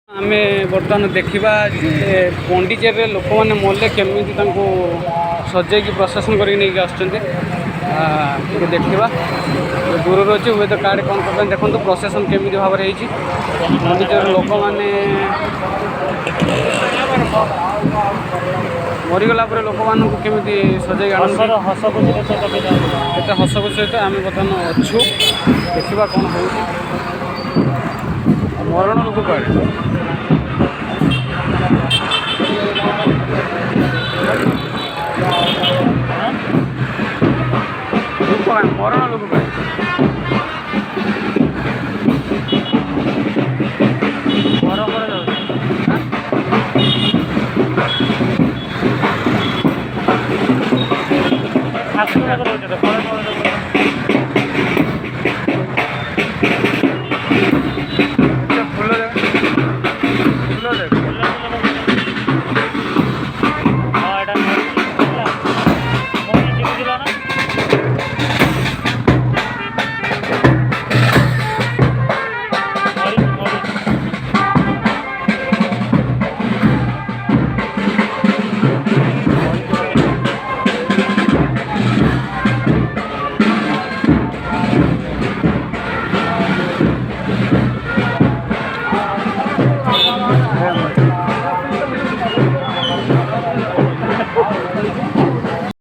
आमे बर्तमान देखा जे पंडिचेरी लोक मैंने मल्ले केमी सजे प्रशासन करके देखा दूर अच्छे हुए तो कार्ड कौन कर देखो प्रशासन केमी भाव में पंडिचेरी लोक मैंने मरीगला लोक मानू केमी सजे हस खुशी सहित आम बर्तमान अच्छु देखा कौन हो मरण लोक कड़े मरण लोक कड़े